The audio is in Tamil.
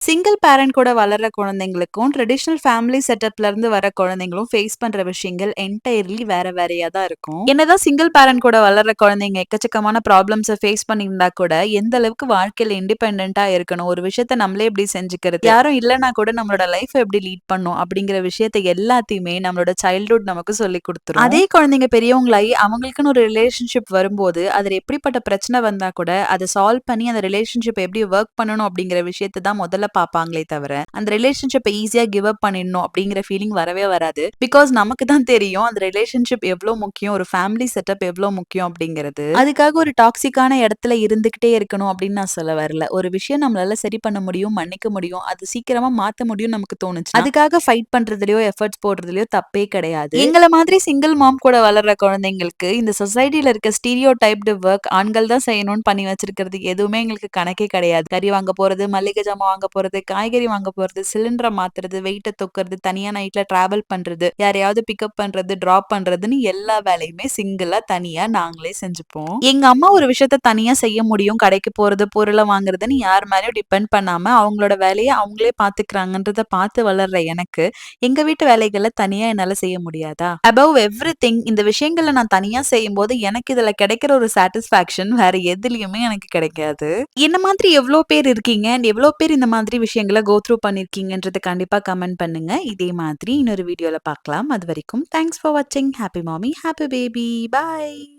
சிங்கிள் பேரண்ட் கூட வளர்ற குழந்தைங்களுக்கும், ட்ரெடிஷனல் ஃபேமிலி செட்டப்ல இருந்து வர குழந்தைங்களும் ஃபேஸ் பண்ற விஷயங்கள் என்டையர்லி வேற வேறயா தான் இருக்கும். என்னதான் சிங்கிள் பேரண்ட் கூட வளர்ற குழந்தைங்க எக்கச்சக்கமான ப்ராப்ளம்ஸ ஃபேஸ் பண்ணியிருந்தா கூட, எந்த அளவுக்கு வாழ்க்கையில இண்டிபெண்டன்ட்டா இருக்கணும், ஒரு விஷயத்த நம்மளே எப்படி செஞ்சுக்கிறது, யாரும் இல்லன்னா கூட நம்மளோட லைஃப எப்படி லீட் பண்ணும் அப்படிங்கிற விஷயத்த எல்லாத்தையுமே நம்மளோட சைல்ட்ஹுட் நமக்கு சொல்லிக் குடுத்துரும். அதே குழந்தைங்க பெரியவங்களாகி அவங்களுக்குன்னு ஒரு ரிலேஷன்ஷிப் வரும்போது, அதுல எப்படிப்பட்ட பிரச்சனை வந்தா கூட, அத சால்வ் பண்ணி அந்த ரிலேஷன்ஷிப் எப்படி வொர்க் பண்ணணும் அப்படிங்கிற விஷயத்த தான் முதல்ல பாப்பாங்களே தவிர, அந்த ரிலேஷன்ஷிப்ப ஈஸியா கிவ் அப் பண்ணிடணும் அப்படிங்கிற ஃபீலிங் வரவே வராது. பிகாஸ் நமக்கு தான் தெரியும் அந்த ரிலேஷன்ஷிப் எவ்ளோ முக்கியம், ஒரு ஃபேமிலி செட்டப் எவ்ளோ முக்கியம் அப்படிங்கிறது. அதுக்காக ஒரு டாக்ஸிக்கான இடத்துல இருந்துகிட்டே இருக்கணும் அப்படின்னு நான் சொல்ல வரல. ஒரு விஷயம் நம்மளால சரி பண்ண முடியும், மன்னிக்க முடியும், அது சீக்கிரமா மாத்த முடியும்னு நமக்கு தோணுச்சு. அதுக்காக ஃபைட் பண்றதுலயோ, எஃபர்ட்ஸ் போடுறதுலயோ தப்பே கிடையாது. எங்கள மாதிரி சிங்கிள் மாம் கூட வளர்ற குழந்தைங்களுக்கு இந்த சொசைட்டில இருக்க ஸ்டீரியோ டைப்டு வொர்க் ஆண்கள் தான் செய்யணும்னு பண்ணி வச்சிருக்கிறது எதுவுமே எங்களுக்கு கணக்கே கிடையாது. கறி வாங்க போறது, மளிகை ஜாமான் வாங்க போறது, காய்கறி வாங்க போறது, சிலிண்டர மாத்துறது, வெயிட்ட தூக்குறது, தனியா நைட்ல டிராவல் பண்றது, யாரையாவது பிக்கப் பண்றது, டிராப் பண்றதுன்னு எல்லா வேலையுமே சிங்கிளா தனியா நாங்களே செஞ்சுப்போம். எங்க அம்மா ஒரு விஷயத்த தனியா செய்ய முடியும். கடைக்கு போறது, பொருள வாங்குறதுன்னு யார் மேலயும் டிபெண்ட் பண்ணாம அவங்களோட வேலைய அவங்களே பாத்துக்கிறாங்கன்றத பார்த்து வளர்ற எனக்கு, எங்க வீட்டு வேலைகள தனியா என்னால செய்ய முடியாதா? அபவ் எவ்ரிதிங் இந்த விஷயங்கள நான் தனியா செய்யும்போது எனக்கு இதுல கிடைக்கிற ஒரு சாட்டிஸ்ஃபேக்ஷன் வேற எதுலயுமே எனக்கு கிடைக்காது. என்ன மாதிரி எவ்ளோ பேர் இருக்கீங்க அண்ட் எவ்ளோ பேர் இந்த மாதிரி விஷயங்கள கோ த்ரூ பண்ணியிருக்கீங்கன்றத கண்டிப்பா கமெண்ட் பண்ணுங்க. இதே மாதிரி இன்னொரு வீடியோல பார்க்கலாம். அது வரைக்கும் தேங்க்ஸ் ஃபார் வாட்சிங். ஹேப்பி மாமி, ஹேப்பி பேபி. பாய்.